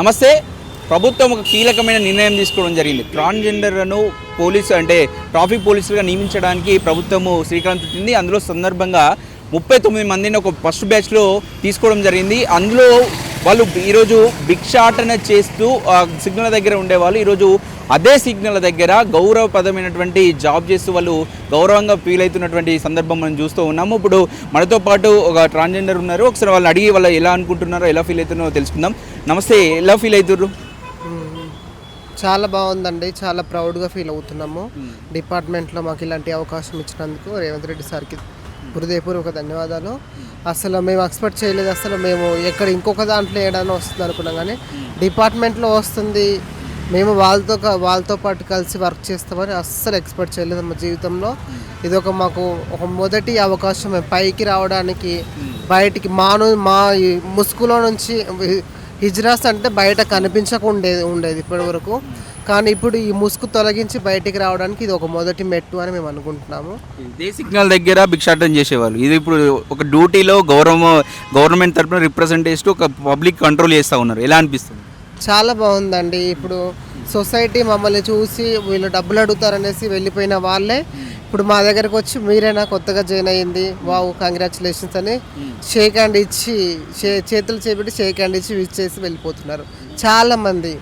నమస్తే. ప్రభుత్వం ఒక కీలకమైన నిర్ణయం తీసుకోవడం జరిగింది. ట్రాన్స్జెండర్లను పోలీసు అంటే ట్రాఫిక్ పోలీసులుగా నియమించడానికి ప్రభుత్వము శ్రీకారం చుట్టింది. అందులో సందర్భంగా 39 మందిని ఒక ఫస్ట్ బ్యాచ్లో తీసుకోవడం జరిగింది. అందులో వాళ్ళు ఈరోజు భిక్షాటన చేస్తూ సిగ్నల్ దగ్గర ఉండేవాళ్ళు ఈరోజు అదే సిగ్నల్ దగ్గర గౌరవప్రదమైనటువంటి జాబ్ చేస్తూ వాళ్ళు గౌరవంగా ఫీల్ అవుతున్నటువంటి సందర్భం మనం చూస్తూ ఉన్నాము. ఇప్పుడు మనతో పాటు ఒక ట్రాన్స్జెండర్ ఉన్నారు. ఒకసారి వాళ్ళని అడిగి వాళ్ళు ఎలా అనుకుంటున్నారో ఎలా ఫీల్ అవుతున్నారో తెలుసుకుందాం. నమస్తే, ఎలా ఫీల్ అవుతుర్రు? చాలా బాగుందండి. చాలా ప్రౌడ్గా ఫీల్ అవుతున్నాము. డిపార్ట్మెంట్లో మాకు ఇలాంటి అవకాశం ఇచ్చినందుకు రేవంత్ రెడ్డి సార్కి హృదయపూర్వక ధన్యవాదాలు. అసలు మేము ఎక్స్పెక్ట్ చేయలేదు. అసలు మేము ఎక్కడ ఇంకొక దాంట్లో ఏదైనా వస్తుంది అనుకున్నాం, కానీ డిపార్ట్మెంట్లో వస్తుంది, మేము వాళ్ళతో పాటు కలిసి వర్క్ చేస్తామని అస్సలు ఎక్స్పెక్ట్ చేయలేదు మా జీవితంలో. ఇది మాకు ఒక మొదటి అవకాశం. మేము పైకి రావడానికి, బయటికి మా ముసుగులో నుంచి హిజ్రాస్ అంటే బయట కనిపించకుండా ఉండేది ఇప్పటి వరకు, కానీ ఇప్పుడు ఈ ముసుగు తొలగించి బయటికి రావడానికి ఇది ఒక మొదటి మెట్టు అని మేము అనుకుంటున్నాము. ఇదే సిగ్నల్ దగ్గర భిక్షాటన చేసేవాళ్ళు, ఇది ఇప్పుడు ఒక డ్యూటీలో గవర్నమెంట్ తరఫున రిప్రజెంటేటివ్ ఒక పబ్లిక్ కంట్రోల్ చేస్తూ ఉన్నారు. ఎలా అనిపిస్తుంది? చాలా బాగుందండి. ఇప్పుడు సొసైటీ మమ్మల్ని చూసి వీళ్ళు డబ్బులు అడుగుతారనేసి వెళ్ళిపోయిన వాళ్ళే ఇప్పుడు మా దగ్గరకు వచ్చి మీరేనా కొత్తగా జాయిన్ అయ్యింది, వావ్ కంగ్రాచులేషన్స్ అని షేక్ హ్యాండ్ ఇచ్చి చేతులు చేపెట్టి షేక్ హ్యాండ్ ఇచ్చి విష్ చేసి వెళ్ళిపోతున్నారు. చాలామంది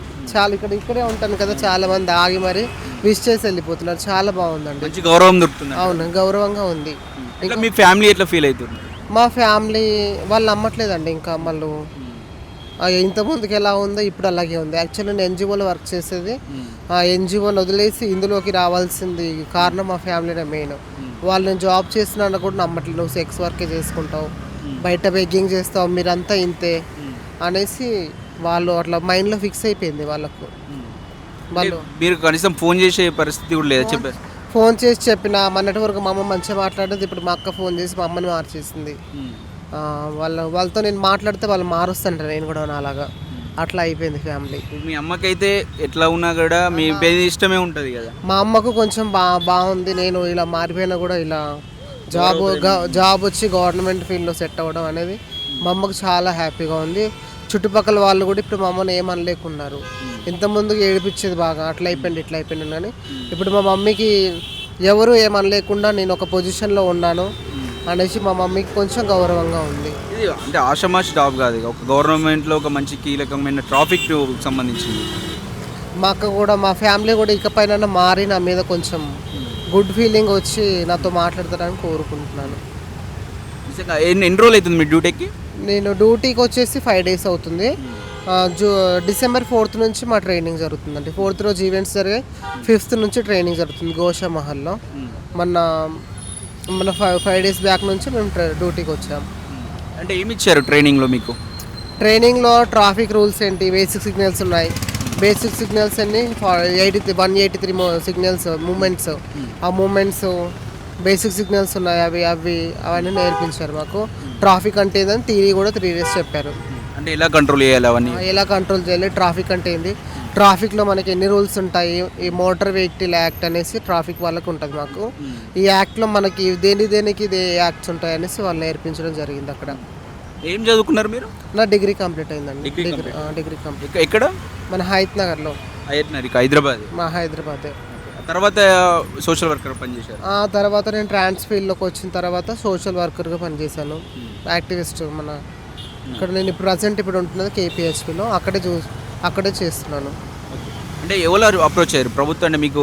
ఇక్కడే ఉంటాను కదా, చాలామంది ఆగి మరి విష్ చేసి వెళ్ళిపోతున్నారు. చాలా బాగుందండి. మంచి గౌరవం దొరుకుతుంది. అవును, గౌరవంగా ఉంది. ఇంకా మీ ఫ్యామిలీ ఎట్లా ఫీల్ అవుతుంది? మా ఫ్యామిలీ వాళ్ళు నమ్మట్లేదండి. ఇంకా మళ్ళీ ఇంతకుముందుకు ఎలా ఉందో ఇప్పుడు అలాగే ఉంది. యాక్చువల్లీ నేను ఎన్జిఓలో వర్క్ చేసేది. ఆ ఎన్జిఓని వదిలేసి ఇందులోకి రావాల్సింది కారణం మా ఫ్యామిలీనే మెయిన్. వాళ్ళు నేను జాబ్ చేసినా కూడా నమ్మట్లేదు. నువ్వు సెక్స్ వర్కే చేసుకుంటావు, బయట బెగ్గింగ్ చేస్తావు, మీరంతా ఇంతే అనేసి వాళ్ళు అట్లా మైండ్లో ఫిక్స్ అయిపోయింది వాళ్ళకు. వాళ్ళు మీరు కనీసం ఫోన్ చేసే పరిస్థితి కూడా లేదా? చెప్పారు, ఫోన్ చేసి చెప్పిన మొన్నటి వరకు మా అమ్మ మంచిగా మాట్లాడేది, ఇప్పుడు మా అక్క ఫోన్ చేసి మా అమ్మని మార్చేసింది. వాళ్ళతో నేను మాట్లాడితే వాళ్ళు మారుస్తాంటారు, నేను కూడా అలాగా అట్లా అయిపోయింది ఫ్యామిలీ. మీ అమ్మకైతే ఎట్లా ఉన్నా కూడా మీ పేరు ఇష్టమే ఉంటుంది కదా? మా అమ్మకు కొంచెం బాగుంది. నేను ఇలా మారిపోయినా కూడా ఇలా జాబ్ వచ్చి గవర్నమెంట్ ఫీల్డ్లో సెట్ అవ్వడం అనేది మా అమ్మకు చాలా హ్యాపీగా ఉంది. చుట్టుపక్కల వాళ్ళు కూడా ఇప్పుడు మా అమ్మని ఏమనలేకున్నారు. ఇంతకుముందుకు ఏడిపించేది బాగా, అట్లా అయిపోయింది ఇట్లా అయిపోయింది, కానీ ఇప్పుడు మా మమ్మీకి ఎవరు ఏమనలేకుండా నేను ఒక పొజిషన్లో ఉన్నాను అనేసి మా మమ్మీకి కొంచెం గౌరవంగా ఉంది. ఇది అంటే ఆషామాషి జాబ్ కాదు, ఒక గవర్నమెంట్లో ఒక మంచి కీలకమైన ట్రాఫిక్ సంబంధించింది. మా అక్క కూడా మా ఫ్యామిలీ కూడా ఇకపైన మారి నా మీద కొంచెం గుడ్ ఫీలింగ్ వచ్చి నాతో మాట్లాడతారని కోరుకుంటున్నాను. నిజంగా ఎన్ని రోజులు అవుతుంది మీ డ్యూటీకి? నేను డ్యూటీకి వచ్చేసి 5 days అవుతుంది. December 4th నుంచి మా ట్రైనింగ్ జరుగుతుందండి. 4th రోజు ఈవెంట్స్ జరిగాయి, 5th నుంచి ట్రైనింగ్ జరుగుతుంది గోషా మహల్లో. మన 5 days బ్యాక్ నుంచి మేము డ్యూటీకి వచ్చాము. అంటే ఏమి ఇచ్చారు ట్రైనింగ్లో మీకు? ట్రైనింగ్లో ట్రాఫిక్ రూల్స్ ఏంటి, బేసిక్ సిగ్నల్స్ ఉన్నాయి. బేసిక్ సిగ్నల్స్ అన్ని 183 సిగ్నల్స్ మూమెంట్స్, ఆ మూమెంట్స్ బేసిక్ సిగ్నల్స్ ఉన్నాయి, అవన్నీ నేర్పించారు మాకు. ట్రాఫిక్ అంటే ఏంటని థియరీ కూడా 3 days చెప్పారు. అంటే ఎలా కంట్రోల్ చేయాలి, అవన్నీ ఎలా కంట్రోల్ చేయాలి, ట్రాఫిక్ అంటే ఏంటి, ట్రాఫిక్లో మనకి ఎన్ని రూల్స్ ఉంటాయి, ఈ మోటార్ వెహికల్ యాక్ట్ అనేసి ట్రాఫిక్ వాళ్ళకు ఉంటుంది మాకు. ఈ యాక్ట్లో మనకి దేనికి ఇదే యాక్ట్స్ ఉంటాయి అనేసి వాళ్ళు నేర్పించడం జరిగింది. అక్కడ ఏం చదువుకున్నారు మీరు? నా డిగ్రీ కంప్లీట్ అయిందండి. Degree complete. ఎక్కడ? మన హైత్ నగర్లో. హైదరాబాద్. మా హైదరాబాద్. తర్వాత సోషల్ వర్కర్ పనిచేశారు. ఆ తర్వాత నేను ట్రాన్స్ ఫీల్డ్లోకి వచ్చిన తర్వాత సోషల్ వర్కర్గా పనిచేశాను. యాక్టివిస్ట్ ఇక్కడ నేను ఇప్పుడు ప్రజెంట్ ఉంటున్నది KPHPలో, అక్కడే చేస్తున్నాను. అంటే ఎవరు అప్రోచ్ అయ్యారు ప్రభుత్వం? అంటే మీకు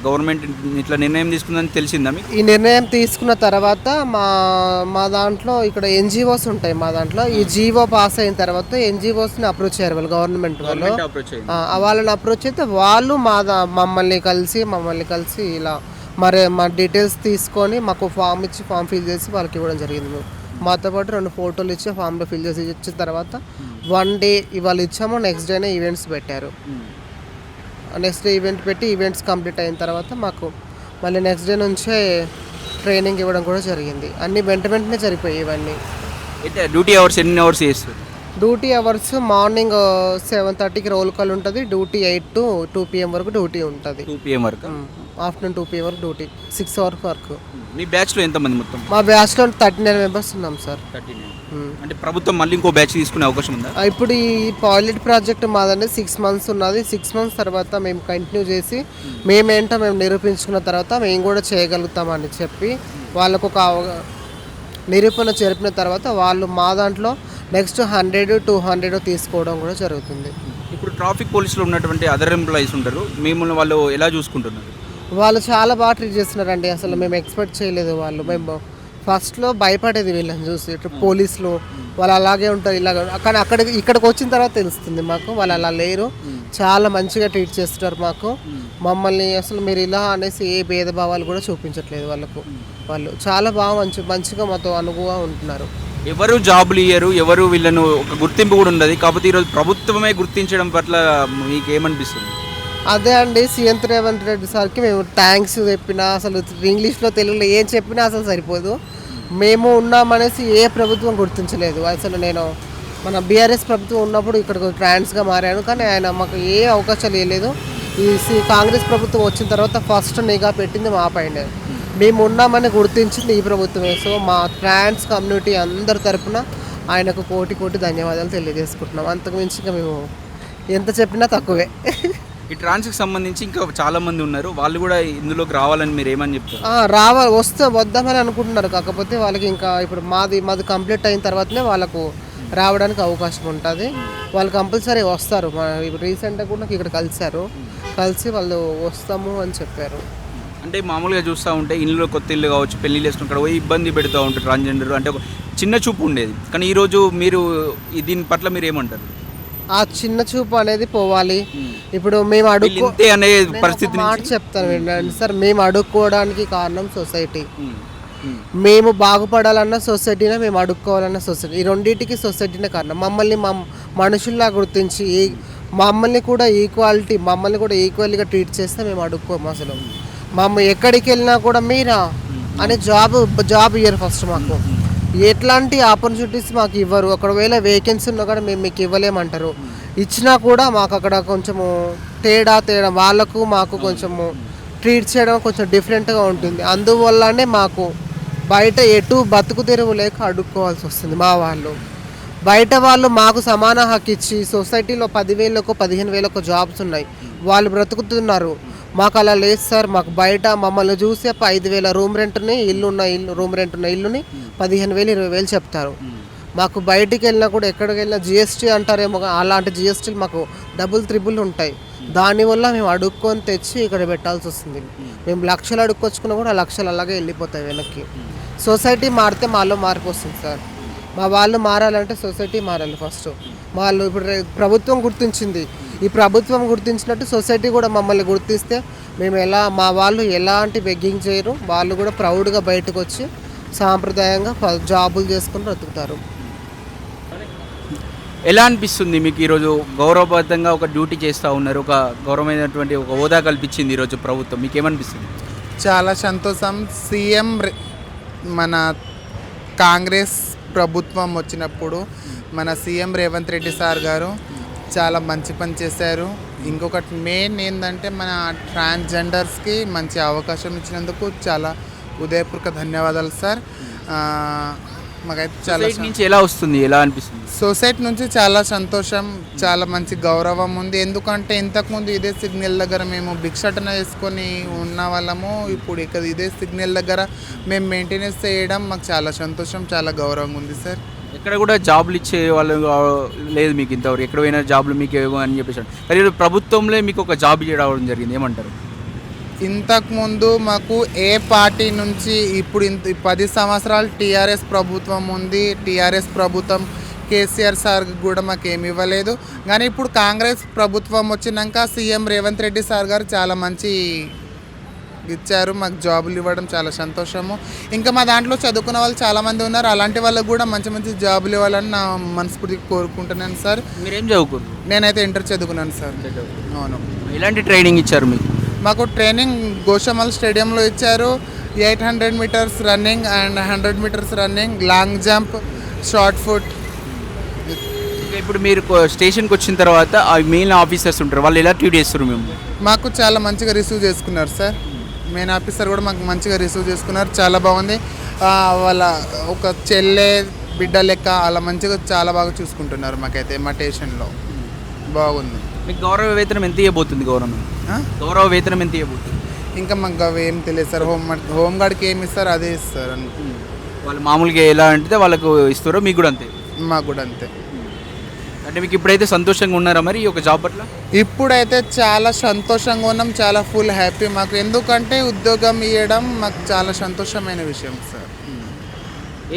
గవర్నమెంట్ ఇట్లా నిర్ణయం తీసుకుందని తెలిసిందా మీకు? ఈ నిర్ణయం తీసుకున్న తర్వాత మా దాంట్లో ఇక్కడ NGOs ఉంటాయి. మా దాంట్లో ఈ జీవో పాస్ అయిన తర్వాత NGOస్ని అప్రోచ్ అయ్యారు వాళ్ళు, గవర్నమెంట్ వాళ్ళు. వాళ్ళని అప్రోచ్ అయితే వాళ్ళు మమ్మల్ని కలిసి ఇలా మా డీటెయిల్స్ తీసుకొని మాకు ఫామ్ ఇచ్చి ఫామ్ ఫిల్ చేసి వాళ్ళకి ఇవ్వడం జరిగింది. మాతో పాటు 2 ఫోటోలు ఇచ్చి ఫామ్లో ఫిల్ చేసి ఇచ్చిన తర్వాత 1 day ఇవాళ ఇచ్చాము, నెక్స్ట్ డేనే ఈవెంట్స్ పెట్టారు. నెక్స్ట్ డే ఈవెంట్ పెట్టి ఈవెంట్స్ కంప్లీట్ అయిన తర్వాత మాకు మళ్ళీ నెక్స్ట్ డే నుంచే ట్రైనింగ్ ఇవ్వడం కూడా జరిగింది. అన్నీ వెంటనే జరిగిపోయాయి ఇవన్నీ. అయితే డ్యూటీ అవర్స్ ఎన్ని అవర్స్ చేస్తారు? డ్యూటీ అవర్స్ మార్నింగ్ 7:30కి రోల్ కాల్ ఉంటుంది. డ్యూటీ 8 to 2 PM వరకు డ్యూటీ ఉంటుంది. 2 PM వరకు. ఆఫ్టర్నూన్ 2 PM వరకు డ్యూటీ, 6 hours వరకు. మీ బ్యాచ్లో ఎంతమంది మొత్తం? మా బ్యాచ్లో 39 మెంబర్స్ ఉన్నాం సార్. 39. అంటే ప్రభుత్వం మళ్ళీ ఇంకో బ్యాచ్ తీసుకునే అవకాశం ఉందా? ఇప్పుడు ఈ పైలట్ ప్రాజెక్ట్ మాదండి 6 months ఉన్నది. 6 months తర్వాత మేము కంటిన్యూ చేసి మేమేంటో మేము నిరూపించుకున్న తర్వాత మేము కూడా చేయగలుగుతామని చెప్పి వాళ్ళకు ఒక నిరూపణ జరిపిన తర్వాత వాళ్ళు మా దాంట్లో నెక్స్ట్ 100-200 తీసుకోవడం కూడా జరుగుతుంది. ఇప్పుడు ట్రాఫిక్ పోలీసులో ఉన్నటువంటి అదర్ ఎంప్లాయీస్ ఉంటారు, మిమ్మల్ని వాళ్ళు ఎలా చూసుకుంటున్నారు? వాళ్ళు చాలా బాగా ట్రీట్ చేస్తున్నారండి. అసలు మేము ఎక్స్పెక్ట్ చేయలేదు. మేము ఫస్ట్లో భయపడేది వీళ్ళని చూసి, ఇటు పోలీసులు వాళ్ళు అలాగే ఉంటారు ఇలాగ, కానీ ఇక్కడికి వచ్చిన తర్వాత తెలుస్తుంది మాకు వాళ్ళు అలా లేరు. చాలా మంచిగా ట్రీట్ చేస్తున్నారు మాకు. మమ్మల్ని అసలు మీరు ఇలా అనేసి ఏ భేదభావాలు కూడా చూపించట్లేదు వాళ్ళకు. వాళ్ళు చాలా బాగా మంచిగా మాతో అనుగుగా ఉంటున్నారు. ఎవరు జాబులు ఇయ్యరు, ఎవరు వీళ్ళను ఒక గుర్తింపు కూడా ఉండదు. కాకపోతే ఈరోజు ప్రభుత్వమే గుర్తించడం పట్ల మీకు ఏమనిపిస్తుంది? అదే అండి, సీఎం రేవంత్ రెడ్డి సార్కి మేము థ్యాంక్స్ చెప్పినా, అసలు ఇంగ్లీష్లో తెలుగులో ఏం చెప్పినా అసలు సరిపోదు. మేము ఉన్నామనేసి ఏ ప్రభుత్వం గుర్తించలేదు. అసలు నేను మన బీఆర్ఎస్ ప్రభుత్వం ఉన్నప్పుడు ఇక్కడికి ట్రాన్స్గా మారాను, కానీ ఆయన మాకు ఏ అవకాశాలు ఇవ్వలేదు. ఈ కాంగ్రెస్ ప్రభుత్వం వచ్చిన తర్వాత ఫస్ట్ నిఘా పెట్టింది మా పైన. మేము ఉన్నామని గుర్తించింది ఈ ప్రభుత్వమే. సో మా ట్రాన్స్ కమ్యూనిటీ అందరి తరపున ఆయనకు కోటి ధన్యవాదాలు తెలియజేసుకుంటున్నాం. అంతకు మించి ఇంకా మేము ఎంత చెప్పినా తక్కువే. ఈ ట్రాన్స్కి సంబంధించి ఇంకా చాలా మంది ఉన్నారు, వాళ్ళు కూడా ఇందులోకి రావాలని మీరు ఏమని చెప్తారు? వద్దామని అనుకుంటున్నారు. కాకపోతే వాళ్ళకి ఇంకా ఇప్పుడు మాది కంప్లీట్ అయిన తర్వాతనే వాళ్ళకు రావడానికి అవకాశం ఉంటుంది. వాళ్ళు కంపల్సరీ వస్తారు. ఇప్పుడు రీసెంట్గా కూడా నాకు ఇక్కడ కలిసి వాళ్ళు వస్తాము అని చెప్పారు. అంటే మామూలుగా చూస్తూ ఉంటే ఇల్లు, కొత్త ఇల్లు కావచ్చు, పెళ్ళిళ్ళు వేసుకుని పోయి ఇబ్బంది పెడుతూ ఉంటారు ట్రాన్స్జెండర్, అంటే ఒక చిన్న చూపు ఉండేది. కానీ ఈరోజు మీరు దీని పట్ల మీరు ఏమంటారు? ఆ చిన్న చూపు అనేది పోవాలి. ఇప్పుడు మేము అనే పరిస్థితి మాట చెప్తాను వినండి సార్. మేము అడుక్కోవడానికి కారణం సొసైటీ. మేము బాగుపడాలన్న సొసైటీనే, మేము అడుక్కోవాలన్న సొసైటీ, ఈ రెండింటికి సొసైటీనే కారణం. మమ్మల్ని మనుషుల్లా గుర్తించి మమ్మల్ని కూడా ఈక్వల్గా ట్రీట్ చేస్తే మేము అడుక్కోము. అసలు ఎక్కడికి వెళ్ళినా కూడా మీరా అని జాబ్ ఇయ్యరు ఫస్ట్ మాకు. ఎట్లాంటి ఆపర్చునిటీస్ మాకు ఇవ్వరు. ఒకవేళ వేకెన్సీ ఉన్నా కూడా మేము మీకు ఇవ్వలేమంటారు. ఇచ్చినా కూడా మాకు అక్కడ కొంచెము తేడా వాళ్ళకు మాకు కొంచెము ట్రీట్ చేయడం కొంచెం డిఫరెంట్గా ఉంటుంది. అందువల్లనే మాకు బయట ఎటు బతుకు తెరువు లేక అడుక్కోవాల్సి వస్తుంది. మా వాళ్ళు బయట వాళ్ళు మాకు సమాన హక్కు ఇచ్చి సొసైటీలో 10,000 15,000 జాబ్స్ ఉన్నాయి, వాళ్ళు బ్రతుకుతున్నారు. మాకు అలా లేదు సార్. మాకు బయట మమ్మల్ని చూసే 5,000 రూమ్ రెంట్ ఉన్న ఇల్లుని 15,000 20,000 చెప్తారు. మాకు బయటికి వెళ్ళినా కూడా ఎక్కడికి వెళ్ళినా GST అంటారేమో, అలాంటి GSTలు మాకు డబుల్ త్రిబుల్ ఉంటాయి. దానివల్ల మేము అడుక్కొని తెచ్చి ఇక్కడ పెట్టాల్సి వస్తుంది. మేము లక్షలు అడుక్కొచ్చుకున్నా కూడా లక్షలు అలాగే వెళ్ళిపోతాయి వెనక్కి. సొసైటీ మారితే మాలో మార్పు వస్తుంది సార్. మా వాళ్ళు మారాలంటే సొసైటీ మారాలి ఫస్ట్. వాళ్ళు ఇప్పుడు ప్రభుత్వం గుర్తించింది, ఈ ప్రభుత్వం గుర్తించినట్టు సొసైటీ కూడా మమ్మల్ని గుర్తిస్తే మేము మా వాళ్ళు ఎలాంటి బెగ్గింగ్ చేయరు. వాళ్ళు కూడా ప్రౌడ్గా బయటకు వచ్చి సాంప్రదాయంగా జాబులు చేసుకుని బ్రతుకుతారు. ఎలా అనిపిస్తుంది మీకు? ఈరోజు గౌరవబద్ధంగా ఒక డ్యూటీ చేస్తూ ఉన్నారు, ఒక గౌరవమైనటువంటి ఒక హోదా కల్పించింది ఈరోజు ప్రభుత్వం, మీకు ఏమనిపిస్తుంది? చాలా సంతోషం. మన కాంగ్రెస్ ప్రభుత్వం వచ్చినప్పుడు మన సీఎం రేవంత్ రెడ్డి సార్ గారు చాలా మంచి పని చేశారు. ఇంకొకటి మెయిన్ ఏంటంటే మన ట్రాన్స్జెండర్స్కి మంచి అవకాశం ఇచ్చినందుకు చాలా హృదయపూర్వక ధన్యవాదాలు సార్. మాకైతే చాలా నుంచి ఎలా వస్తుంది, ఎలా అనిపిస్తుంది? సొసైటీ నుంచి చాలా సంతోషం, చాలా మంచి గౌరవం ఉంది. ఎందుకంటే ఇంతకుముందు ఇదే సిగ్నల్ దగ్గర మేము భిక్షాటన చేసుకొని ఉన్న వాళ్ళము, ఇప్పుడు ఇక్కడ ఇదే సిగ్నల్ దగ్గర మేము మెయింటెనెన్స్ చేయడం మాకు చాలా సంతోషం, చాలా గౌరవంగా ఉంది సార్. ఎక్కడ కూడా జాబులు ఇచ్చే వాళ్ళు లేదు మీకు ఇంతవరకు, ఎక్కడ పోయినా జాబులు మీకు ఏమో అని చెప్పేసి. కానీ ప్రభుత్వంలో మీకు ఒక జాబ్ చేయడం జరిగింది, ఏమంటారు? ఇంతకుముందు మాకు ఏ పార్టీ నుంచి ఇప్పుడు 10 సంవత్సరాలు టీఆర్ఎస్ ప్రభుత్వం ఉంది. టీఆర్ఎస్ ప్రభుత్వం కేసీఆర్ సార్ కూడా మాకు ఏమి ఇవ్వలేదు. కానీ ఇప్పుడు కాంగ్రెస్ ప్రభుత్వం వచ్చినాక సీఎం రేవంత్ రెడ్డి సార్ గారు చాలా మంచి ఇచ్చారు, మాకు జాబులు ఇవ్వడం చాలా సంతోషము. ఇంకా మా దాంట్లో చదువుకున్న వాళ్ళు చాలామంది ఉన్నారు, అలాంటి వాళ్ళకు కూడా మంచి మంచి జాబులు ఇవ్వాలని నా మనస్ఫూర్తిగా కోరుకుంటున్నాను సార్. మీరేం చదువుకున్నారు? నేనైతే ఇంటర్ చదువుకున్నాను సార్. అవును. ఎలాంటి ట్రైనింగ్ ఇచ్చారు మీకు? మాకు ట్రైనింగ్ గోషామల్ స్టేడియంలో ఇచ్చారు. 800 meters running and 100 meters running, long jump, short foot ఇంకా ఇప్పుడు మీరు స్టేషన్కి వచ్చిన తర్వాత ఆ మెయిన్ ఆఫీసర్స్ ఉంటారు, వాళ్ళు ఎలా ట్రీట్ చేస్తారు మేము? మాకు చాలా మంచిగా రిసీవ్ చేసుకున్నారు సార్. మెయిన్ ఆఫీసర్ కూడా మాకు మంచిగా రిసీవ్ చేసుకున్నారు, చాలా బాగుంది. వాళ్ళ ఒక చెల్లె బిడ్డ లెక్క అలా మంచిగా చాలా బాగా చూసుకుంటున్నారు మాకైతే మా స్టేషన్లో. బాగుంది. మీకు గౌరవ వేతనం ఎంత ఇవ్వబోతుంది గవర్నమెంట్? గౌరవ వేతనం ఎంత ఇవ్వబోతుంది? ఇంకా మాకు అవి ఏం తెలియదు సార్. హోంగార్డ్కి ఏమి ఇస్తారు అదే ఇస్తారు. వాళ్ళు మామూలుగా ఎలా అంటే వాళ్ళకు ఇస్తారో మీకు కూడా అంతే? మాకు కూడా అంతే. అంటే మీకు ఇప్పుడైతే సంతోషంగా ఉన్నారా మరి ఈ ఒక జాబ్ పట్ల? ఇప్పుడైతే చాలా సంతోషంగా ఉన్నాం, చాలా ఫుల్ హ్యాపీ మాకు. ఎందుకంటే ఉద్యోగం ఇవ్వడం మాకు చాలా సంతోషమైన విషయం సార్.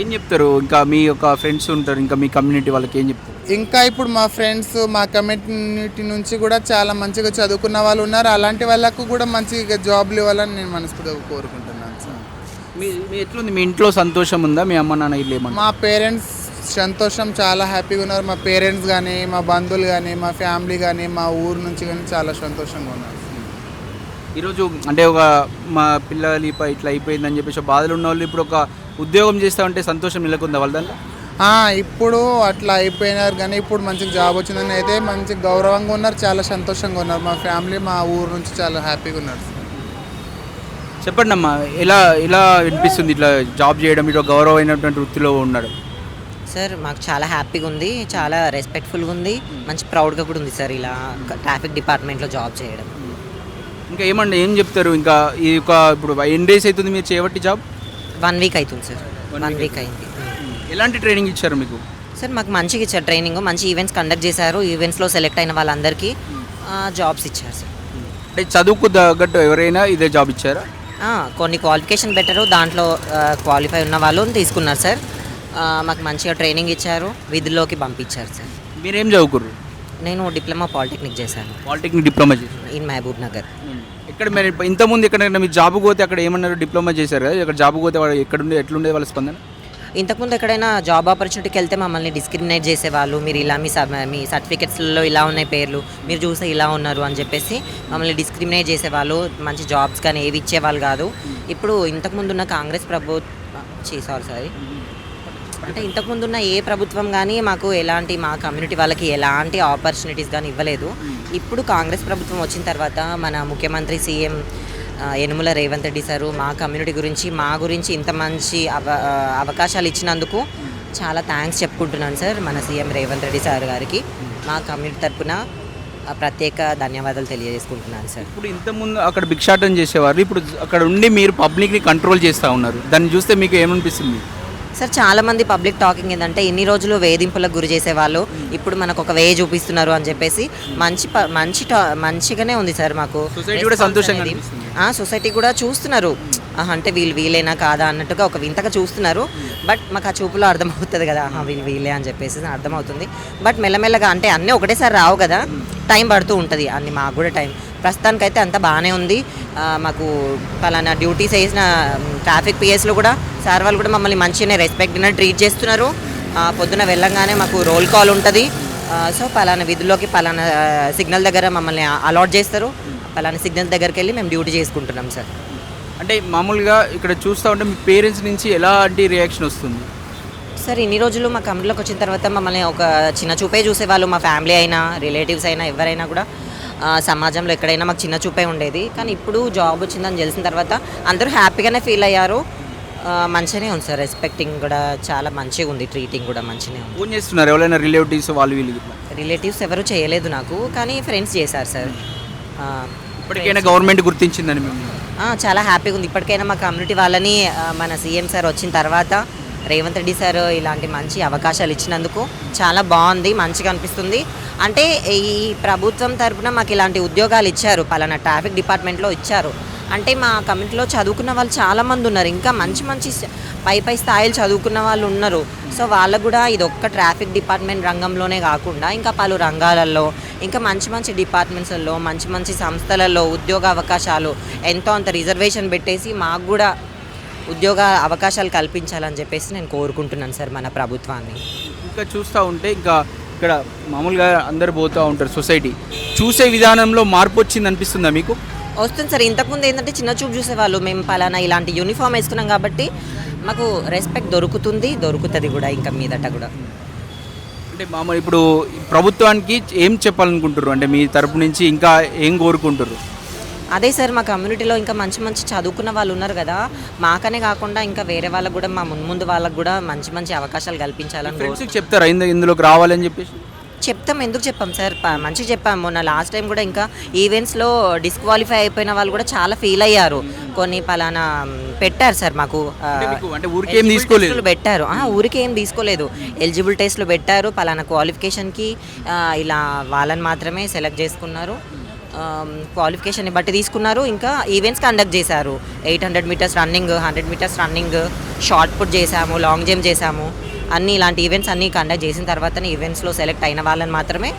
ఏం చెప్తారు ఇంకా మీ యొక్క ఫ్రెండ్స్ ఉంటారు, ఇంకా మీ కమ్యూనిటీ వాళ్ళకి ఏం చెప్తారు? ఇంకా ఇప్పుడు మా ఫ్రెండ్స్ మా కమ్యూనిటీ నుంచి కూడా చాలా మంచిగా చదువుకున్న వాళ్ళు ఉన్నారు. అలాంటి వాళ్ళకు కూడా మంచిగా జాబ్లు ఇవ్వాలని నేను మనస్ఫూర్తిగా కోరుకుంటున్నాను సార్. మీ ఎట్లుంది, మీ ఇంట్లో సంతోషం ఉందా? మీ అమ్మ నాన్న ఇల్లు ఏమన్నా? మా పేరెంట్స్ సంతోషం, చాలా హ్యాపీగా ఉన్నారు. మా పేరెంట్స్ కానీ, మా బంధువులు కానీ, మా ఫ్యామిలీ కానీ, మా ఊరు నుంచి కానీ చాలా సంతోషంగా ఉన్నారు. ఈరోజు అంటే ఒక మా పిల్లలు ఇట్లా అయిపోయిందని చెప్పేసి బాధలు ఉన్న వాళ్ళు ఇప్పుడు ఒక ఉద్యోగం చేస్తా ఉంటే సంతోషం నెలకొందా వాళ్ళ దాంట్లో? ఇప్పుడు అట్లా అయిపోయినారు, కానీ ఇప్పుడు మంచిగా జాబ్ వచ్చిందని అయితే మంచి గౌరవంగా ఉన్నారు, చాలా సంతోషంగా ఉన్నారు. మా ఫ్యామిలీ మా ఊరు నుంచి చాలా హ్యాపీగా ఉన్నారు. చెప్పండి అమ్మా, ఎలా ఎలా అనిపిస్తుంది ఇట్లా జాబ్ చేయడం, ఇట్లా గౌరవమైనటువంటి వృత్తిలో ఉన్నాడు? సార్ మాకు చాలా హ్యాపీగా ఉంది, చాలా రెస్పెక్ట్ఫుల్గా ఉంది, మంచి ప్రౌడ్గా కూడా ఉంది సార్ ఇలా ట్రాఫిక్ డిపార్ట్మెంట్లో జాబ్ చేయడం. ఇంకా ఏమండి ఏం చెప్తారు? ఇంకా ఈ యొక్క ఇప్పుడు ఎన్ని డేస్ అవుతుంది మీరు చేయబట్టి జాబ్? 1 వీక్ అవుతుంది సార్. 1 వీక్ అయింది. ఎలాంటి ట్రైనింగ్ ఇచ్చారు మీకు? సార్ మాకు మంచిగా ఇచ్చారు ట్రైనింగ్, మంచి ఈవెంట్స్ కండక్ట్ చేశారు. ఈవెంట్స్లో సెలెక్ట్ అయిన వాళ్ళందరికీ జాబ్స్ ఇచ్చారు సార్. అంటే చదువుకు తగ్గట్టు ఎవరైనా ఇదే జాబ్ ఇచ్చారా? కొన్ని క్వాలిఫికేషన్ బెటరు, దాంట్లో క్వాలిఫై ఉన్న వాళ్ళు తీసుకున్నారు సార్. మాకు మంచిగా ట్రైనింగ్ ఇచ్చారు, విధుల్లోకి పంపించారు సార్. మీరేం చదువుకుర్రు? నేను డిప్లొమా పాలిటెక్నిక్ చేశాను. పాలిటెక్నిక్ డిప్లొమా చేశారు ఇన్ మహబూబ్ నగర్. ఇక్కడ మీరు ఇంతకుముందు ఎక్కడైనా మీరు జాబ్ పోతే అక్కడ ఏమన్నారు? డిప్లొమా చేశారు కదా, ఇక్కడ జాబ్ పోతే వాళ్ళు ఎక్కడుండే ఎట్లుండే వాళ్ళ స్పందన? ఇంతకుముందు ఎక్కడైనా జాబ్ ఆపర్చునిటీకి వెళ్తే మమ్మల్ని డిస్క్రిమినేట్ చేసేవాళ్ళు. మీరు ఇలా మీ సర్టిఫికెట్స్లో ఇలా ఉన్నాయి పేర్లు, మీరు చూస్తే ఇలా ఉన్నారు అని చెప్పేసి మమ్మల్ని డిస్క్రిమినేట్ చేసేవాళ్ళు. మంచి జాబ్స్ కానీ ఏవి ఇచ్చేవాళ్ళు కాదు. ఇప్పుడు ఇంతకుముందు ఉన్న కాంగ్రెస్ సారీ అంటే ఇంతకుముందున్న ఏ ప్రభుత్వం కానీ మాకు ఎలాంటి మా కమ్యూనిటీ వాళ్ళకి ఎలాంటి ఆపర్చునిటీస్ కానీ ఇవ్వలేదు. ఇప్పుడు కాంగ్రెస్ ప్రభుత్వం వచ్చిన తర్వాత మన ముఖ్యమంత్రి సీఎం యనుమల రేవంత్ రెడ్డి సారు మా కమ్యూనిటీ గురించి మా గురించి ఇంత మంచి అవకాశాలు ఇచ్చినందుకు చాలా థ్యాంక్స్ చెప్పుకుంటున్నాను సార్ మన సీఎం రేవంత్ రెడ్డి సార్ గారికి. మా కమ్యూనిటీ తరఫున ప్రత్యేక ధన్యవాదాలు తెలియజేసుకుంటున్నాను సార్. ఇప్పుడు ఇంతకుముందు అక్కడ భిక్షాటన చేసేవారు, ఇప్పుడు అక్కడ ఉండి మీరు పబ్లిక్ని కంట్రోల్ చేస్తూ ఉన్నారు, దాన్ని చూస్తే మీకు ఏమనిపిస్తుంది? సార్ చాలామంది పబ్లిక్ టాకింగ్ ఏంటంటే ఇన్ని రోజులు వేధింపులకు గురి చేసేవాళ్ళు ఇప్పుడు మనకు ఒక వే చూపిస్తున్నారు అని చెప్పేసి మంచిగానే ఉంది సార్. మాకు సొసైటీ కూడా సంతోషంగా సొసైటీ కూడా చూస్తున్నారు, అంటే వీళ్ళేనా కాదా అన్నట్టుగా ఒక వింతగా చూస్తున్నారు. బట్ మాకు ఆ చూపులో అర్థమవుతుంది కదా, వీళ్ళే అని చెప్పేసి అర్థమవుతుంది. బట్ మెల్లమెల్లగా అంటే అన్నీ ఒకటేసారి రావు కదా, టైం పడుతూ ఉంటుంది. అన్ని మాకు కూడా టైం ప్రస్తుతానికైతే అంతా బాగానే ఉంది. మాకు పలానా డ్యూటీస్ వేసిన ట్రాఫిక్ పిఎస్లో కూడా సార్ వాళ్ళు కూడా మమ్మల్ని మంచిగానే రెస్పెక్ట్గా ట్రీట్ చేస్తున్నారు. పొద్దున వెళ్ళంగానే మాకు రోల్ కాల్ ఉంటుంది. సో పలానా విధుల్లోకి పలానా సిగ్నల్ దగ్గర మమ్మల్ని అలాట్ చేస్తారు, పలానా సిగ్నల్ దగ్గరికి వెళ్ళి మేము డ్యూటీ చేసుకుంటున్నాం సార్. అంటే మామూలుగా ఇక్కడ చూస్తూ ఉంటే మీ పేరెంట్స్ నుంచి ఎలాంటి రియాక్షన్ వస్తుంది? సార్ ఇన్ని రోజులు మా కంపెనీలోకి వచ్చిన తర్వాత మమ్మల్ని ఒక చిన్న చూపే చూసేవాళ్ళు. మా ఫ్యామిలీ అయినా రిలేటివ్స్ అయినా ఎవరైనా కూడా సమాజంలో ఎక్కడైనా మాకు చిన్న చూపే ఉండేది. కానీ ఇప్పుడు జాబ్ వచ్చిందని తెలిసిన తర్వాత అందరూ హ్యాపీగానే ఫీల్ అయ్యారు. మంచిగానే ఉంది సార్, రెస్పెక్టింగ్ కూడా చాలా మంచిగా ఉంది, ట్రీటింగ్ కూడా మంచిగానే ఉంది. ఫోన్ చేస్తున్నారు ఎవరైనా రిలేటివ్స్ వాళ్ళు వీళ్ళు? రిలేటివ్స్ ఎవరు చేయలేదు నాకు, కానీ ఫ్రెండ్స్ చేశారు సార్. ఇప్పటికైనా గవర్నమెంట్ గుర్తించిందని మేము చాలా హ్యాపీగా ఉంది. ఇప్పటికైనా మా కమ్యూనిటీ వాళ్ళని మన సీఎం సార్ వచ్చిన తర్వాత రేవంత్ రెడ్డి సార్ ఇలాంటి మంచి అవకాశాలు ఇచ్చినందుకు చాలా బాగుంది, మంచిగా అనిపిస్తుంది. అంటే ఈ ప్రభుత్వం తరఫున మాకు ఇలాంటి ఉద్యోగాలు ఇచ్చారు, పలానా ట్రాఫిక్ డిపార్ట్మెంట్లో ఇచ్చారు. అంటే మా కమ్యూనిటీలో చదువుకున్న వాళ్ళు చాలామంది ఉన్నారు, ఇంకా మంచి మంచి పై స్థాయిలు చదువుకున్న వాళ్ళు ఉన్నారు. సో వాళ్ళకు కూడా ఇది ఒక్క ట్రాఫిక్ డిపార్ట్మెంట్ రంగంలోనే కాకుండా ఇంకా పలు రంగాలలో ఇంకా మంచి మంచి డిపార్ట్మెంట్స్లలో మంచి మంచి సంస్థలలో ఉద్యోగ అవకాశాలు ఎంతో అంత రిజర్వేషన్ పెట్టేసి మాకు కూడా ఉద్యోగ అవకాశాలు కల్పించాలని చెప్పేసి నేను కోరుకుంటున్నాను సార్ మన ప్రభుత్వాన్ని. ఇంకా చూస్తూ ఉంటే ఇంకా ఇక్కడ మామూలుగా అందరు పోతూ ఉంటారు, సొసైటీ చూసే విధానంలో మార్పు వచ్చింది అనిపిస్తుందా మీకు? వస్తుంది సార్. ఇంతకుముందు ఏంటంటే చిన్న చూపు చూసేవాళ్ళు, మేము పలానా ఇలాంటి యూనిఫామ్ వేసుకున్నాం కాబట్టి మాకు రెస్పెక్ట్ దొరుకుతుంది కూడా ఇంకా మీదట కూడా. అంటే మామూలు ఇప్పుడు ప్రభుత్వానికి ఏం చెప్పాలనుకుంటారు, అంటే మీ తరపు నుంచి ఇంకా ఏం కోరుకుంటారు? అదే సార్, మా కమ్యూనిటీలో ఇంకా మంచి మంచి చదువుకున్న వాళ్ళు ఉన్నారు కదా, మాకనే కాకుండా ఇంకా వేరే వాళ్ళకు కూడా, మా ముందు వాళ్ళకు కూడా మంచి మంచి అవకాశాలు కల్పించాలని ఫ్రెండ్స్కి చెప్తారా ఇందులోకి రావాలని చెప్పేసి? చెప్తాం, ఎందుకు చెప్పాం సార్, మంచిగా చెప్పాము. మొన్న లాస్ట్ టైం కూడా ఇంకా ఈవెంట్స్లో డిస్క్వాలిఫై అయిపోయిన వాళ్ళు కూడా చాలా ఫీల్ అయ్యారు. కొన్ని పలానా పెట్టారు సార్ మాకు, అంటే ఊరికేం తీసుకోలేదు, పెట్టారు ఊరికే ఏం తీసుకోలేదు, ఎలిజిబుల్ టెస్ట్లు పెట్టారు, పలానా క్వాలిఫికేషన్కి ఇలా వాళ్ళని మాత్రమే సెలెక్ట్ చేసుకున్నారు, క్వాలిఫికేషన్ని బట్టి తీసుకున్నారు. ఇంకా ఈవెంట్స్ కండక్ట్ చేశారు, 800 metres running, 100 metres running, shot put చేశాము, లాంగ్ జంప్ చేశాము, అన్ని ఇలాంటి ఈవెంట్స్ అన్నీ కండక్ట్ చేసిన తర్వాతనే ఈవెంట్స్లో సెలెక్ట్ అయిన వాళ్ళని మాత్రమే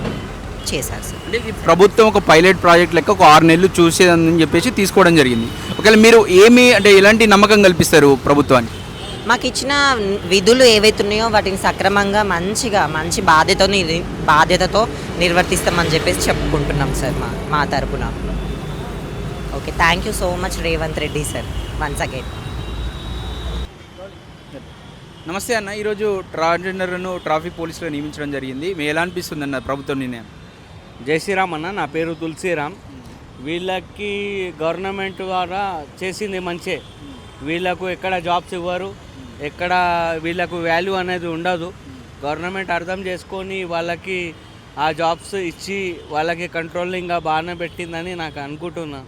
చేశారు సార్. అంటే ఈ ప్రభుత్వం ఒక పైలట్ ప్రాజెక్ట్ లెక్క ఒక 6 నెలలు చూసేదని చెప్పేసి తీసుకోవడం జరిగింది. ఒకవేళ మీరు ఏమి ఎలాంటి నమ్మకం కల్పిస్తారు ప్రభుత్వానికి? మాకు ఇచ్చిన విధులు ఏవైతే ఉన్నాయో వాటిని సక్రమంగా మంచి బాధ్యతతో నిర్వర్తిస్తామని చెప్పేసి చెప్పుకుంటున్నాం సార్ మా తరపున. Okay, thank you so much Revanth Reddy sir once again. నమస్తే అన్న, ఈరోజు ట్రాన్స్జెండర్ను ట్రాఫిక్ పోలీసులు నియమించడం జరిగింది. మీ ఎలా అనిపిస్తుంది అన్న ప్రభుత్వం నిర్ణయం? జై శ్రీరామ్ అన్న, నా పేరు తులసిరామ్. వీళ్ళకి గవర్నమెంట్ ద్వారా చేసింది మంచి. వీళ్ళకు ఎక్కడ జాబ్స్ ఇవ్వరు, ఎక్కడ వీళ్ళకు వాల్యూ అనేది ఉండదు. గవర్నమెంట్ అర్థం చేసుకొని వాళ్ళకి ఆ జాబ్స్ ఇచ్చి వాళ్ళకి కంట్రోలింగ్గా బాగానే పెట్టిందని నాకు అనుకుంటున్నా.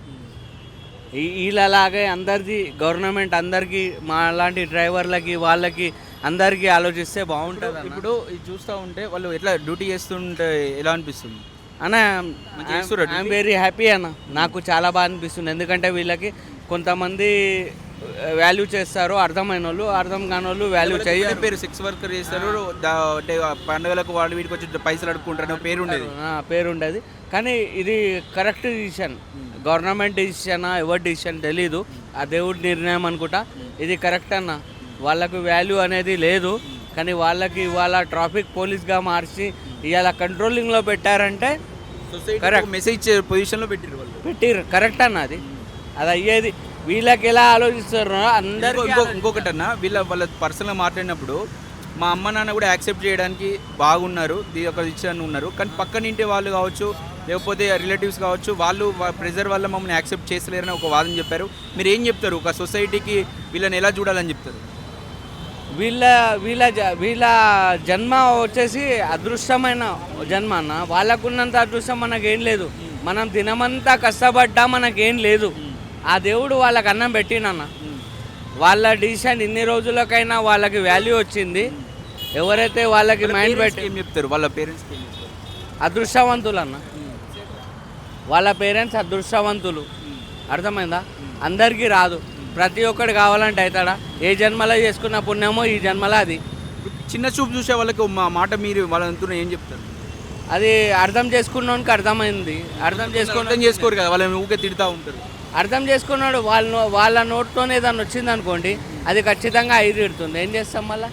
వీళ్ళలాగే అందరిది గవర్నమెంట్ అందరికీ, మా లాంటి డ్రైవర్లకి వాళ్ళకి అందరికీ ఆలోచిస్తే బాగుంటుంది. ఇప్పుడు ఇది చూస్తూ ఉంటే వాళ్ళు ఎట్లా డ్యూటీ చేస్తుంటే ఎలా అనిపిస్తుంది అన్న? ఐఎమ్ వెరీ హ్యాపీ అన్న, నాకు చాలా బాగా అనిపిస్తుంది. ఎందుకంటే వీళ్ళకి కొంతమంది వాల్యూ చేస్తారు, అర్థమైన వాళ్ళు, అర్థం కాని వాళ్ళు వాల్యూ చేయరు. పేరు సెక్స్ వర్కర్ చేస్తారు, అంటే పండుగలకు వాళ్ళు వీటికి వచ్చి పైసలు అడుపుకుంటారు, పేరు ఉండేది. కానీ ఇది కరెక్ట్ డిసిషన్, గవర్నమెంట్ డిసిషనా ఎవరి డిసిషన్ తెలీదు, ఆ దేవుడి నిర్ణయం అనుకుంటా. ఇది కరెక్ట్ అన్న, వాళ్ళకు వాల్యూ అనేది లేదు. కానీ వాళ్ళకి ఇవాళ ట్రాఫిక్ పోలీస్గా మార్చి ఇవాళ కంట్రోలింగ్లో పెట్టారంటే కరెక్ట్ మెసేజ్ పొజిషన్లో పెట్టిర్రు, కరెక్ట్ అన్న. అది అయ్యేది. వీళ్ళకి ఎలా ఆలోచిస్తారో అందరూ. ఇంకొకటి అన్న, వాళ్ళ పర్సనల్గా మాట్లాడినప్పుడు మా అమ్మ నాన్న కూడా యాక్సెప్ట్ చేయడానికి బాగున్నారు, ఒక ఇచ్చాను ఉన్నారు, కానీ పక్కన ఇంటి వాళ్ళు కావచ్చు, లేకపోతే రిలేటివ్స్ కావచ్చు, వాళ్ళు ప్రెజర్ వల్ల మమ్మల్ని యాక్సెప్ట్ చేసలేరని ఒక వాదన చెప్పారు. మీరు ఏం చెప్తారు? ఒక సొసైటీకి వీళ్ళని ఎలా చూడాలని చెప్తారు? వీళ్ళ జన్మ వచ్చేసి అదృష్టమైన జన్మ అన్న. వాళ్ళకున్నంత అదృష్టం మనకేం లేదు. మనం దినమంతా కష్టపడ్డా మనకేం లేదు. ఆ దేవుడు వాళ్ళకి అన్నం పెట్టినన్న. వాళ్ళ డిసిషన్ ఇన్ని రోజులకైనా వాళ్ళకి వాల్యూ వచ్చింది. ఎవరైతే వాళ్ళకి మైండ్ పెట్టి ఏం చెప్తారు వాళ్ళ పేరెంట్స్? అదృష్టవంతులు అన్న, వాళ్ళ పేరెంట్స్ అదృష్టవంతులు. అర్థమైందా? అందరికీ రాదు, ప్రతి ఒక్కటి కావాలంటే అవుతాడా? ఏ జన్మలో చేసుకున్న పుణ్యమో ఈ జన్మలో అది. చిన్న చూపు చూసే వాళ్ళకి మాట మీరు వాళ్ళంతా ఏం చెప్తారు? అది అర్థం చేసుకున్నోనికి అర్థమైంది. అర్థం చేసుకోరు కదా, వాళ్ళని ఊకే తిడుతూ ఉంటారు. అర్థం చేసుకున్నాడు వాళ్ళ నోట్తోనే ఏదన్నా వచ్చింది అనుకోండి, అది ఖచ్చితంగా తిడుతుంది. ఏం చేస్తాం మళ్ళా?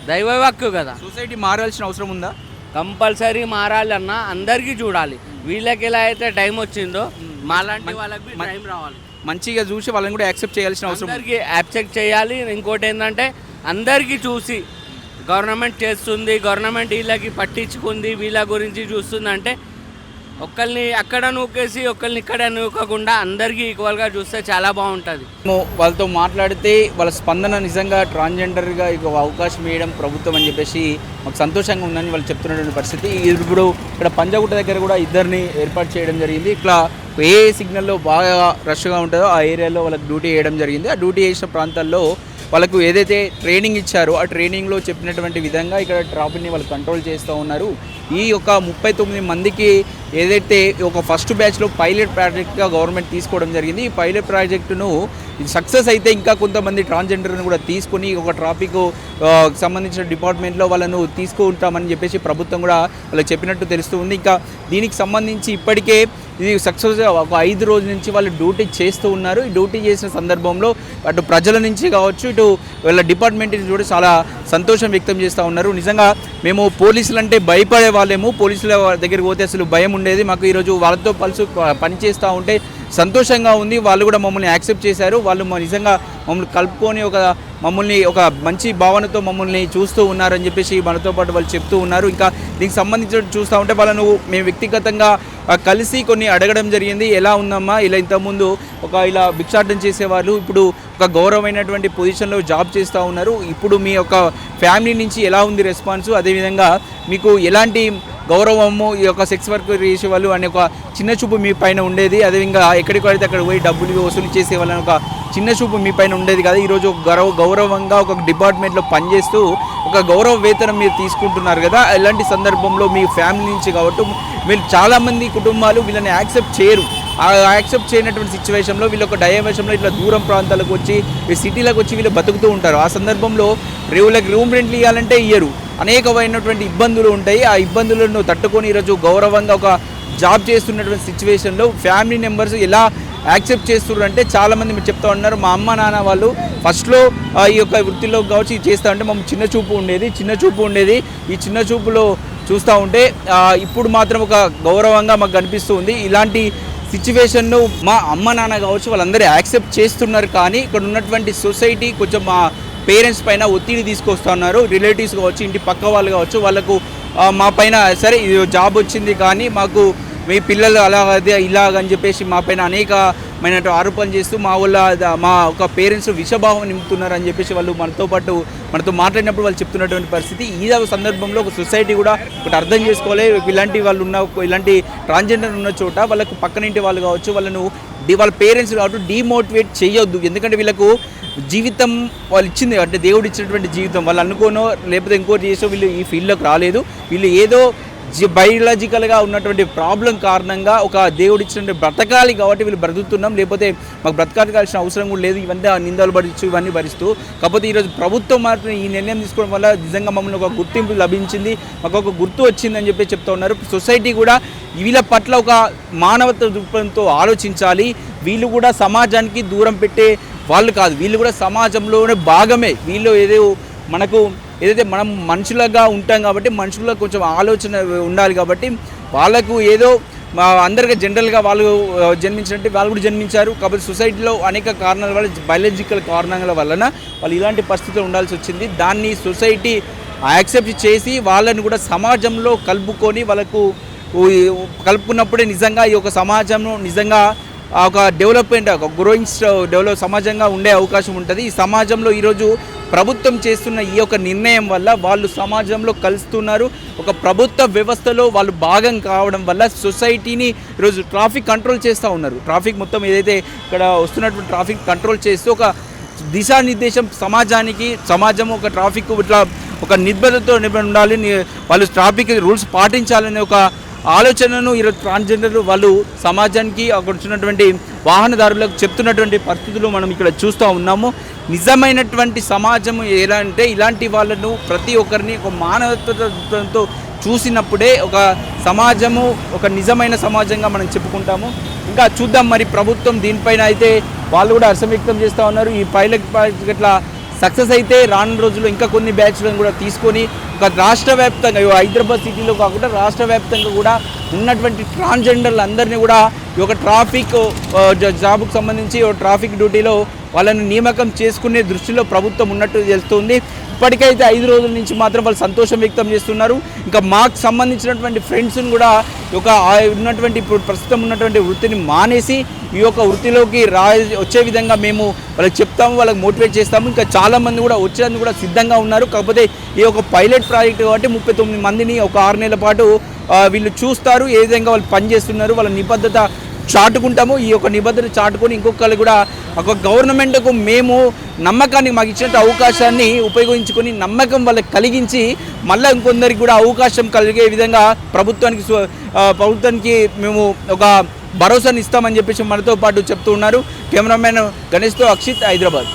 దైవవాక్కు కదా. సొసైటీ మారాల్సిన అవసరం ఉందా? కంపల్సరీ మారాలన్నా అందరికీ చూడాలి. వీళ్ళకి ఎలా అయితే టైం వచ్చిందో మాలాంటి వాళ్ళకి టైం రావాలి. మంచిగా చూసి వాళ్ళని కూడా యాక్సెప్ట్ చేయాల్సిన అవసరం, అందరికీ యాక్సెప్ట్ చేయాలి. ఇంకోటి ఏంటంటే అందరికీ చూసి గవర్నమెంట్ చేస్తుంది, గవర్నమెంట్ వీళ్ళకి పట్టించుకుంది, వీళ్ళ గురించి చూస్తుంది అంటే ఒకళ్ళని అక్కడ నూకేసి ఒకళ్ళని ఇక్కడ నూకకుండా అందరికీ ఈక్వల్గా చూస్తే చాలా బాగుంటుంది. వాళ్ళతో మాట్లాడితే వాళ్ళ స్పందన నిజంగా ట్రాన్స్జెండర్గా ఇక అవకాశం ఇవ్వడం ప్రభుత్వం అని చెప్పేసి మాకు సంతోషంగా ఉందని వాళ్ళు చెప్తున్నటువంటి పరిస్థితి. ఇప్పుడు ఇక్కడ పంజాగుట్ట దగ్గర కూడా ఇద్దరిని ఏర్పాటు చేయడం జరిగింది. ఇట్లా ఏ సిగ్నల్లో బాగా రష్గా ఉంటుందో ఆ ఏరియాలో వాళ్ళకి డ్యూటీ వేయడం జరిగింది. ఆ డ్యూటీ చేసిన ప్రాంతాల్లో వాళ్ళకు ఏదైతే ట్రైనింగ్ ఇచ్చారో ఆ ట్రైనింగ్లో చెప్పినటువంటి విధంగా ఇక్కడ ట్రాఫిక్ని వాళ్ళు కంట్రోల్ చేస్తూ ఉన్నారు. ఈ యొక్క 39 మందికి ఏదైతే ఒక ఫస్ట్ బ్యాచ్లో పైలట్ ప్రాజెక్ట్గా గవర్నమెంట్ తీసుకోవడం జరిగింది. ఈ పైలట్ ప్రాజెక్టును సక్సెస్ అయితే ఇంకా కొంతమంది ట్రాన్స్జెండర్ని కూడా తీసుకొని ఒక ట్రాఫిక్ సంబంధించిన డిపార్ట్మెంట్లో వాళ్ళను తీసుకుంటామని చెప్పేసి ప్రభుత్వం కూడా వాళ్ళకి చెప్పినట్టు తెలుస్తూ ఉంది. ఇంకా దీనికి సంబంధించి ఇప్పటికే ఇది సక్సెస్గా ఒక 5 రోజుల నుంచి వాళ్ళు డ్యూటీ చేస్తూ ఉన్నారు. ఈ డ్యూటీ చేసిన సందర్భంలో అటు ప్రజల నుంచి కావచ్చు, ఇటు వాళ్ళ డిపార్ట్మెంట్ నుంచి కూడా చాలా సంతోషం వ్యక్తం చేస్తూ ఉన్నారు. నిజంగా మేము పోలీసులు అంటే భయపడే వాళ్ళేమో, పోలీసుల దగ్గరికి పోతే అసలు భయం ఉండేది మాకు. ఈరోజు వాళ్ళతో పనిచేస్తూ ఉంటే సంతోషంగా ఉంది. వాళ్ళు కూడా మమ్మల్ని యాక్సెప్ట్ చేశారు. వాళ్ళు నిజంగా మమ్మల్ని కలుపుకొని ఒక మమ్మల్ని ఒక మంచి భావనతో మమ్మల్ని చూస్తూ ఉన్నారని చెప్పేసి మనతో పాటు వాళ్ళు చెప్తూ ఉన్నారు. ఇంకా దీనికి సంబంధించిన చూస్తూ ఉంటే వాళ్ళను మేము వ్యక్తిగతంగా కలిసి కొన్ని అడగడం జరిగింది. ఎలా ఉందమ్మా, ఇలా ఇంతకుముందు ఇలా భిక్షాటన చేసేవాళ్ళు ఇప్పుడు ఒక గౌరవమైనటువంటి పొజిషన్లో జాబ్ చేస్తూ ఉన్నారు, ఇప్పుడు మీ యొక్క ఫ్యామిలీ నుంచి ఎలా ఉంది రెస్పాన్స్, అదేవిధంగా మీకు ఎలాంటి గౌరవము ఈ యొక్క సెక్స్ వర్క్ చేసేవాళ్ళు అనే ఒక చిన్న చూపు మీ పైన ఉండేది, అదేవిధంగా ఎక్కడికి వెళ్తే అక్కడ పోయి డబ్బులు వసూలు చేసేవాళ్ళని ఒక చిన్న చూపు మీ పైన ఉండేది కదా, ఈరోజు గౌరవంగా ఒక డిపార్ట్మెంట్లో పనిచేస్తూ ఒక గౌరవ వేతనం మీరు తీసుకుంటున్నారు కదా, ఇలాంటి సందర్భంలో మీ ఫ్యామిలీ నుంచి కాబట్టి మీరు చాలామంది కుటుంబాలు వీళ్ళని యాక్సెప్ట్ చేయరు. ఆ యాక్సెప్ట్ చేయనటువంటి సిచ్యువేషన్లో వీళ్ళు ఒక డైవర్షన్లో ఇట్లా దూరం ప్రాంతాలకు వచ్చి సిటీలకు వచ్చి వీళ్ళు బతుకుతూ ఉంటారు. ఆ సందర్భంలో వీళ్ళకి రూమ్ రెంట్లు ఇవ్వాలంటే ఇయ్యరు, అనేకమైనటువంటి ఇబ్బందులు ఉంటాయి. ఆ ఇబ్బందులను తట్టుకొని ఈరోజు గౌరవంగా ఒక జాబ్ చేస్తున్నటువంటి సిచ్యువేషన్లో ఫ్యామిలీ మెంబర్స్ ఎలా యాక్సెప్ట్ చేస్తున్నారు అంటే చాలామంది మీరు చెప్తా ఉన్నారు. మా అమ్మ నాన్న వాళ్ళు ఫస్ట్లో ఈ యొక్క వృత్తిలో కావచ్చు ఇది చేస్తూ ఉంటే మాకు చిన్న చూపు ఉండేది. ఈ చిన్న చూపులో చూస్తూ ఉంటే ఇప్పుడు మాత్రం ఒక గౌరవంగా మాకు కనిపిస్తూ ఉంది. ఇలాంటి సిచ్యువేషన్ను మా అమ్మ నాన్న కావచ్చు వాళ్ళందరూ యాక్సెప్ట్ చేస్తున్నారు, కానీ ఇక్కడ ఉన్నటువంటి సొసైటీ కొంచెం మా పేరెంట్స్ పైన ఒత్తిడి తీసుకొస్తూ ఉన్నారు. రిలేటివ్స్ కావచ్చు, ఇంటి పక్క వాళ్ళు కావచ్చు, వాళ్ళకు మా పైన సరే ఇది జాబ్ వచ్చింది కానీ మాకు మీ పిల్లలు అలాగే ఇలాగని చెప్పేసి మా పైన అనేకమైన ఆరోపణలు చేస్తూ మా ఒక పేరెంట్స్ విషభావం నింపుతున్నారు అని చెప్పేసి వాళ్ళు మనతో మాట్లాడినప్పుడు వాళ్ళు చెప్తున్నటువంటి పరిస్థితి. ఈ సందర్భంలో ఒక సొసైటీ కూడా ఒకటి అర్థం చేసుకోవాలి, ఇలాంటి వాళ్ళు ఇలాంటి ట్రాన్స్జెండర్ ఉన్న చోట వాళ్ళకు పక్కనింటి వాళ్ళు కావచ్చు వాళ్ళ పేరెంట్స్ కాబట్టి డీమోటివేట్ చేయొద్దు. ఎందుకంటే వీళ్ళకు జీవితం వాళ్ళు ఇచ్చింది అంటే దేవుడు ఇచ్చినటువంటి జీవితం, వాళ్ళు అనుకోనో లేకపోతే ఇంకోటి చేసో వీళ్ళు ఈ ఫీల్డ్లోకి రాలేదు. వీళ్ళు ఏదో బయోలాజికల్గా ఉన్నటువంటి ప్రాబ్లం కారణంగా ఒక దేవుడు ఇచ్చినటువంటి బ్రతకాలి కాబట్టి వీళ్ళు బ్రతుకుతున్నాం, లేకపోతే మాకు బ్రతకాల్సిన అవసరం కూడా లేదు. ఇవన్నీ నిందలు భరిస్తూ ఇవన్నీ భరిస్తూ కాకపోతే ఈరోజు ప్రభుత్వం మాత్రం ఈ నిర్ణయం తీసుకోవడం వల్ల నిజంగా మమ్మల్ని ఒక గుర్తింపు లభించింది, మాకు ఒక గుర్తు వచ్చిందని చెప్పి చెప్తూ ఉన్నారు. సొసైటీ కూడా వీళ్ళ పట్ల ఒక మానవత దృక్పథంతో ఆలోచించాలి. వీళ్ళు కూడా సమాజానికి దూరం పెట్టే వాళ్ళు కాదు, వీళ్ళు కూడా సమాజంలోనే భాగమే. వీళ్ళు ఏదైతే మనం మనుషులుగా ఉంటాం కాబట్టి మనుషుల్లో కొంచెం ఆలోచన ఉండాలి కాబట్టి వాళ్ళకు ఏదో అందరికీ జనరల్గా వాళ్ళు జన్మించినట్టు వాళ్ళు కూడా జన్మించారు. కాబట్టి సొసైటీలో అనేక కారణాల వల్ల బయాలజికల్ కారణాల వలన వాళ్ళు ఇలాంటి పరిస్థితులు ఉండాల్సి వచ్చింది. దాన్ని సొసైటీ యాక్సెప్ట్ చేసి వాళ్ళని కూడా సమాజంలో కలుపుకున్నప్పుడే నిజంగా ఈ యొక్క సమాజంలో నిజంగా ఒక డెవలప్మెంట్ ఒక గ్రోయింగ్ సమాజంగా ఉండే అవకాశం ఉంటుంది. ఈ సమాజంలో ఈరోజు ప్రభుత్వం చేస్తున్న ఈ యొక్క నిర్ణయం వల్ల వాళ్ళు సమాజంలో కలుస్తున్నారు. ఒక ప్రభుత్వ వ్యవస్థలో వాళ్ళు భాగం కావడం వల్ల సొసైటీని ఈరోజు ట్రాఫిక్ కంట్రోల్ చేస్తూ ఉన్నారు. ట్రాఫిక్ మొత్తం ఏదైతే ఇక్కడ వస్తున్నటువంటి ట్రాఫిక్ కంట్రోల్ చేస్తూ ఒక దిశానిర్దేశం సమాజం ఒక ట్రాఫిక్ ఇట్లా ఒక నిబద్ధతతో ఉండాలి, వాళ్ళు ట్రాఫిక్ రూల్స్ పాటించాలనే ఒక ఆలోచనను ఈరోజు ట్రాన్స్జెండర్లు వాళ్ళు సమాజానికి అక్కడ వచ్చినటువంటి వాహనదారులకు చెప్తున్నటువంటి పరిస్థితులు మనం ఇక్కడ చూస్తూ ఉన్నాము. నిజమైనటువంటి సమాజం ఎలా అంటే ఇలాంటి వాళ్ళను ప్రతి ఒక్కరిని ఒక మానవత్వంతో చూసినప్పుడే ఒక సమాజము ఒక నిజమైన సమాజంగా మనం చెప్పుకుంటాము. ఇంకా చూద్దాం మరి ప్రభుత్వం దీనిపైన అయితే వాళ్ళు కూడా హర్షం వ్యక్తం చేస్తూ ఉన్నారు. ఈ పైలట్ ప్రాజెక్ట్ ఇట్లా సక్సెస్ అయితే రానున్న రోజుల్లో ఇంకా కొన్ని బ్యాచ్లను కూడా తీసుకొని ఒక రాష్ట్ర వ్యాప్తంగా హైదరాబాద్ సిటీలో కాకుండా రాష్ట్ర వ్యాప్తంగా కూడా ఉన్నటువంటి ట్రాన్స్జెండర్లు అందరినీ కూడా ఈ యొక్క ట్రాఫిక్ జాబ్కు సంబంధించి ట్రాఫిక్ డ్యూటీలో వాళ్ళని నియామకం చేసుకునే దృష్టిలో ప్రభుత్వం ఉన్నట్టు తెలుస్తుంది. ఇప్పటికైతే 5 రోజుల నుంచి మాత్రం వాళ్ళు సంతోషం వ్యక్తం చేస్తున్నారు. ఇంకా మాకు సంబంధించినటువంటి ఫ్రెండ్స్ని కూడా ఇప్పుడు ప్రస్తుతం ఉన్నటువంటి వృత్తిని మానేసి ఈ యొక్క వృత్తిలోకి వచ్చే విధంగా మేము వాళ్ళకి చెప్తాము, వాళ్ళకి మోటివేట్ చేస్తాము. ఇంకా చాలామంది కూడా వచ్చేందుకు కూడా సిద్ధంగా ఉన్నారు. కాకపోతే ఈ యొక్క పైలట్ ప్రాజెక్ట్ కాబట్టి 39 మందిని ఒక 6 నెలల పాటు వీళ్ళు చూస్తారు, ఏ విధంగా వాళ్ళు పనిచేస్తున్నారు, వాళ్ళ నిబద్ధత చాటుకుంటాము. ఈ యొక్క నిబద్ధత చాటుకొని ఇంకొకరు కూడా ఒక గవర్నమెంట్కు మేము నమ్మకాన్ని మాకు ఇచ్చినట్టు అవకాశాన్ని ఉపయోగించుకొని నమ్మకం వాళ్ళకి కలిగించి మళ్ళీ ఇంకొందరికి కూడా అవకాశం కలిగే విధంగా ప్రభుత్వానికి మేము ఒక భరోసాని ఇస్తామని చెప్పేసి మనతో పాటు చెప్తూ ఉన్నారు. కెమెరామెన్ గణేష్తో అక్షిత్, హైదరాబాద్.